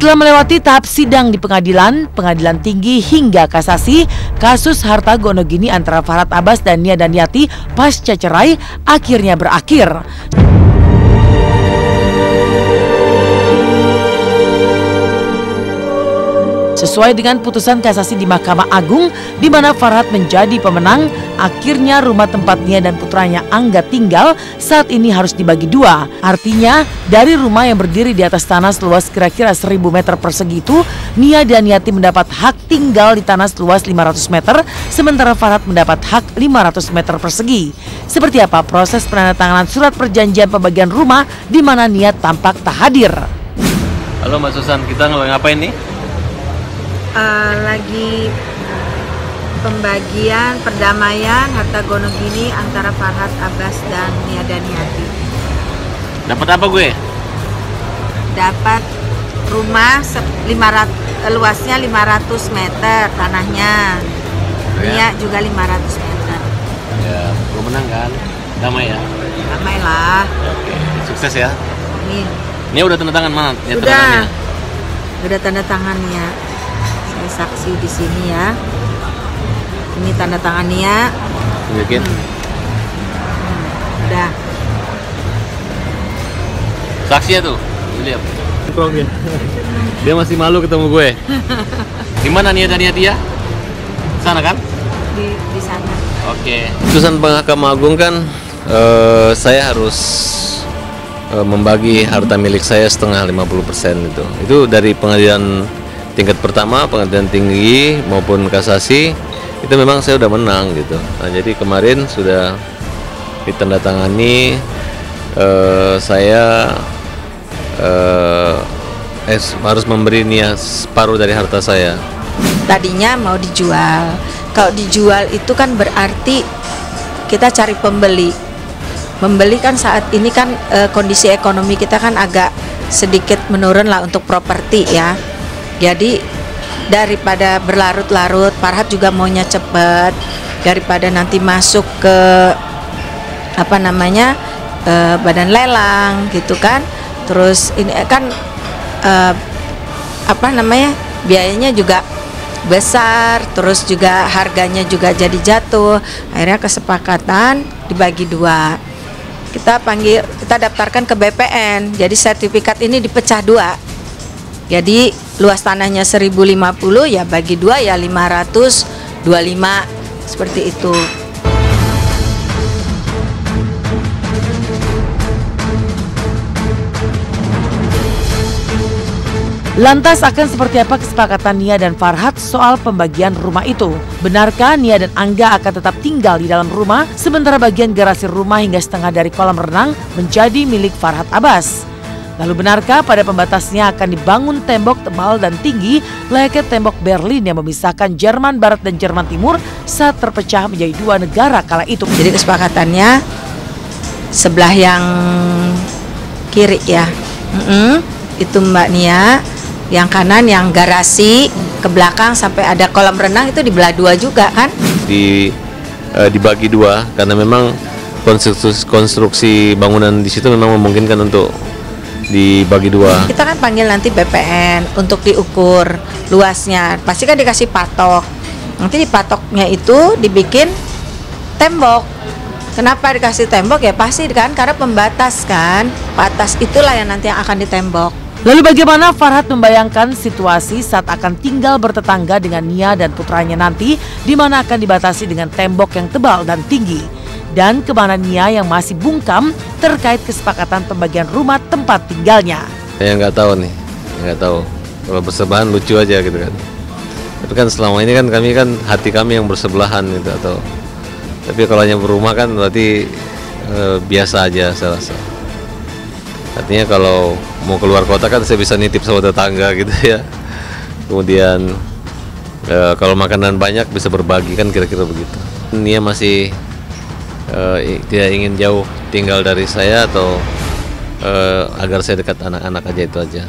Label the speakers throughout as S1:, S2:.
S1: Setelah melewati tahap sidang di pengadilan, pengadilan tinggi hingga kasasi, kasus harta gono gini antara Farhad Abbas dan Nia Daniati pasca cerai akhirnya berakhir. Sesuai dengan putusan kasasi di Mahkamah Agung, di mana Farhad menjadi pemenang, akhirnya rumah tempat Nia dan putranya Angga tinggal saat ini harus dibagi dua. Artinya, dari rumah yang berdiri di atas tanah seluas kira-kira 1000 meter persegi itu, Nia dan Yati mendapat hak tinggal di tanah seluas 500 meter, sementara Farhad mendapat hak 500 meter persegi. Seperti apa proses penandatanganan surat perjanjian pembagian rumah di mana Nia tampak tak hadir?
S2: Halo Mbak Susan, kita ngapain nih?
S3: Lagi pembagian perdamaian harta gono gini antara Farhad Abbas dan Nia Daniati.
S2: Dapat apa gue?
S3: Dapat rumah 500, luasnya 500 meter tanahnya. Nia juga 500 meter.
S2: Ya, gue menang kan? Damai ya?
S3: Damai lah.
S2: Oke, sukses ya.
S3: Amin.
S2: Ini udah tanda tangan mana?
S3: Udah tanda tangannya. Saya saksi di sini ya. Ini tanda tangannya.
S2: Yakin?
S3: Udah.
S2: Saksinya tuh, lihat. Dia masih malu ketemu gue. Di mana Nia Daniati ya? Sana kan?
S3: Di sana.
S2: Oke. Putusan Mahkamah Agung kan saya harus membagi harta milik saya setengah 50% itu. Itu dari pengadilan tingkat pertama, pengadilan tinggi maupun kasasi itu memang saya udah menang gitu. Nah, jadi kemarin sudah ditandatangani, saya harus memberi Nia separuh dari harta saya.
S3: Tadinya mau dijual. Kalau dijual itu kan berarti kita cari pembeli. Membeli kan saat ini kan kondisi ekonomi kita kan agak sedikit menurun lah untuk properti ya. Jadi daripada berlarut-larut, Farhad juga maunya cepet, daripada nanti masuk ke badan lelang gitu kan. Terus ini kan biayanya juga besar, terus juga harganya juga jadi jatuh. Akhirnya kesepakatan dibagi dua. Kita daftarkan ke BPN. Jadi sertifikat ini dipecah dua. Jadi luas tanahnya 1050 ya bagi dua ya 525 seperti itu.
S1: Lantas akan seperti apa kesepakatan Nia dan Farhad soal pembagian rumah itu? Benarkah Nia dan Angga akan tetap tinggal di dalam rumah sementara bagian garasi rumah hingga setengah dari kolam renang menjadi milik Farhad Abbas? Lalu benarkah pada pembatasnya akan dibangun tembok tebal dan tinggi layaknya tembok Berlin yang memisahkan Jerman Barat dan Jerman Timur saat terpecah menjadi dua negara kala itu?
S3: Jadi kesepakatannya sebelah yang kiri ya, itu Mbak Nia, yang kanan yang garasi ke belakang sampai ada kolam renang itu dibelah dua juga kan?
S2: Dibagi dua karena memang konstruksi bangunan di situ memang memungkinkan untuk dibagi dua.
S3: Kita kan panggil nanti BPN untuk diukur luasnya. Pasti kan dikasih patok. Nanti di patoknya itu dibikin tembok. Kenapa dikasih tembok ya pasti kan karena pembatas kan. Batas itulah yang nanti yang akan ditembok.
S1: Lalu bagaimana Farhad membayangkan situasi saat akan tinggal bertetangga dengan Nia dan putranya nanti, di mana akan dibatasi dengan tembok yang tebal dan tinggi? Dan kemana Nia yang masih bungkam terkait kesepakatan pembagian rumah tempat tinggalnya?
S2: Saya nggak tahu nih, nggak tahu. Kalau bersebelahan lucu aja gitu kan. Tapi kan selama ini kan kami kan hati kami yang bersebelahan gitu atau. Tapi kalau hanya berumah kan berarti biasa aja saya rasa. Artinya kalau mau keluar kota kan saya bisa nitip sama tetangga gitu ya. Kemudian kalau makanan banyak bisa berbagi kan kira-kira begitu. Nia masih tidak ingin jauh tinggal dari saya atau agar saya dekat anak-anak aja itu aja.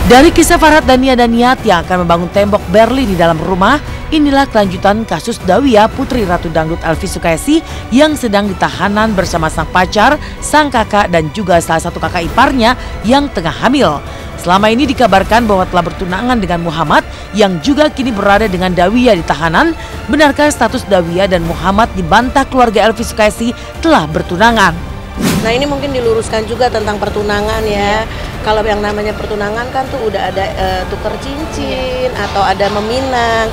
S1: Dari kisah Farhad dan Nia Daniati yang akan membangun tembok Berlin di dalam rumah, Inilah kelanjutan kasus Dawia, putri Ratu Dangdut Elvi Sukaesi yang sedang ditahanan bersama sang pacar, sang kakak dan juga salah satu kakak iparnya yang tengah hamil. Selama ini dikabarkan bahwa telah bertunangan dengan Muhammad yang juga kini berada dengan Dawia di tahanan. Benarkah status Dawia dan Muhammad dibantah keluarga Elvi Sukaesi telah bertunangan?
S4: Nah ini mungkin diluruskan juga tentang pertunangan ya. Kalau yang namanya pertunangan kan tuh udah ada tuker cincin atau ada meminang.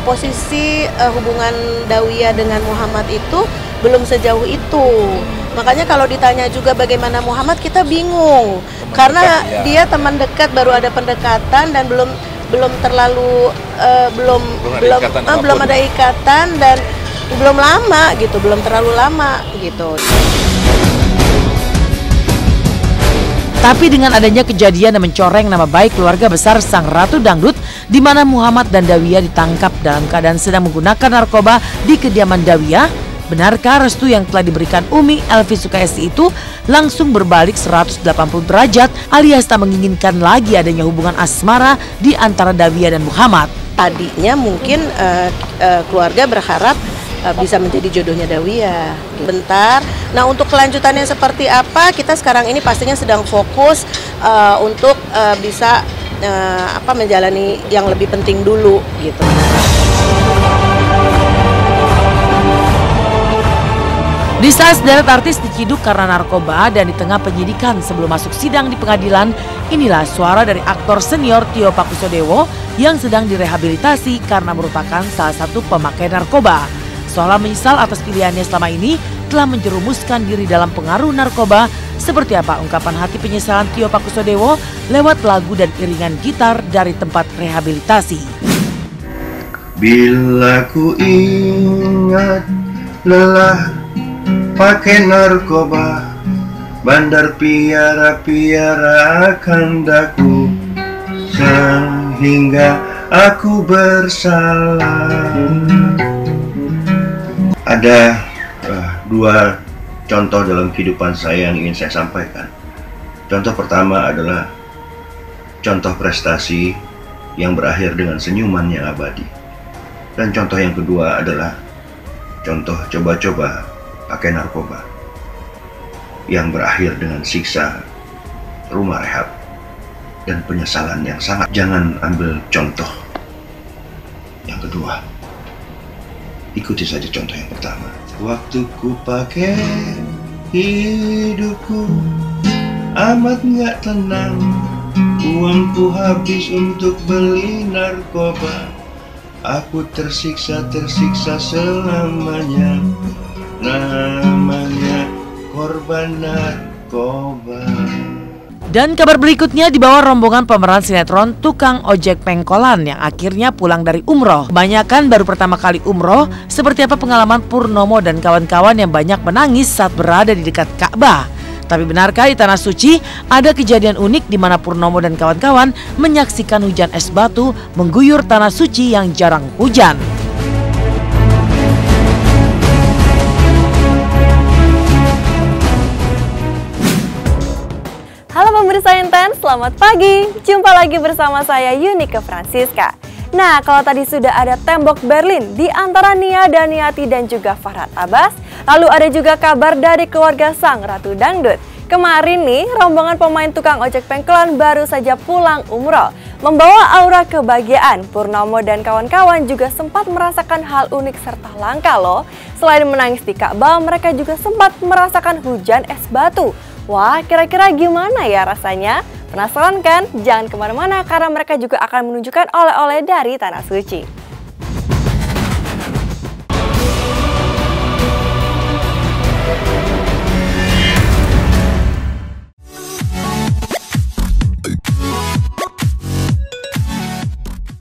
S4: Posisi hubungan Dawia dengan Muhammad itu belum sejauh itu. Makanya kalau ditanya juga bagaimana Muhammad, kita bingung. Karena dia teman dekat, baru ada pendekatan dan belum terlalu belum ada ikatan dan belum lama gitu, belum terlalu lama gitu.
S1: Tapi dengan adanya kejadian yang mencoreng nama baik keluarga besar sang Ratu Dangdut, di mana Muhammad dan Dawia ditangkap dalam keadaan sedang menggunakan narkoba di kediaman Dawia, benarkah restu yang telah diberikan Umi Elvi Sukaesi itu langsung berbalik 180 derajat alias tak menginginkan lagi adanya hubungan asmara di antara Dawia dan Muhammad?
S4: Tadinya mungkin keluarga berharap bisa menjadi jodohnya Dawia. Bentar. Nah untuk kelanjutannya seperti apa, kita sekarang ini pastinya sedang fokus untuk bisa menjalani yang lebih penting dulu gitu.
S1: Di saat sederet artis diciduk karena narkoba dan di tengah penyidikan sebelum masuk sidang di pengadilan, inilah suara dari aktor senior Tio Pakusadewo yang sedang direhabilitasi karena merupakan salah satu pemakai narkoba. Seolah menyesal atas pilihannya selama ini telah menjerumuskan diri dalam pengaruh narkoba. Seperti apa ungkapan hati penyesalan Tio Pakusadewo lewat lagu dan iringan gitar dari tempat rehabilitasi.
S5: Bila ku ingat lelah pakai narkoba, bandar piara-piara kandaku, sehingga aku bersalah. Ada dua contoh dalam kehidupan saya yang ingin saya sampaikan. Contoh pertama adalah contoh prestasi yang berakhir dengan senyuman yang abadi. Dan contoh yang kedua adalah contoh coba-coba pakai narkoba yang berakhir dengan siksa rumah rehab dan penyesalan yang sangat. Jangan ambil contoh yang kedua, ikuti saja contoh yang pertama. Waktu ku pakai hidupku amat gak tenang, uangku habis untuk beli narkoba. Aku tersiksa selamanya, namanya korban narkoba.
S1: Dan kabar berikutnya dibawa rombongan pemeran sinetron Tukang Ojek Pengkolan yang akhirnya pulang dari umroh. Kebanyakan baru pertama kali umroh. Seperti apa pengalaman Purnomo dan kawan-kawan yang banyak menangis saat berada di dekat Ka'bah? Tapi benarkah di Tanah Suci ada kejadian unik di mana Purnomo dan kawan-kawan menyaksikan hujan es batu mengguyur Tanah Suci yang jarang hujan?
S6: Halo pemirsa Inten, selamat pagi. Jumpa lagi bersama saya Yunike Francisca. Nah, kalau tadi sudah ada tembok Berlin di antara Nia Daniati dan juga Farhad Abbas, lalu ada juga kabar dari keluarga sang Ratu Dangdut. Kemarin nih, rombongan pemain Tukang Ojek Pengkolan baru saja pulang umroh. Membawa aura kebahagiaan, Purnomo dan kawan-kawan juga sempat merasakan hal unik serta langka loh. Selain menangis di Ka'bah, mereka juga sempat merasakan hujan es batu. Wah, kira-kira gimana ya rasanya? Penasaran kan? Jangan kemana-mana karena mereka juga akan menunjukkan oleh-oleh dari Tanah Suci.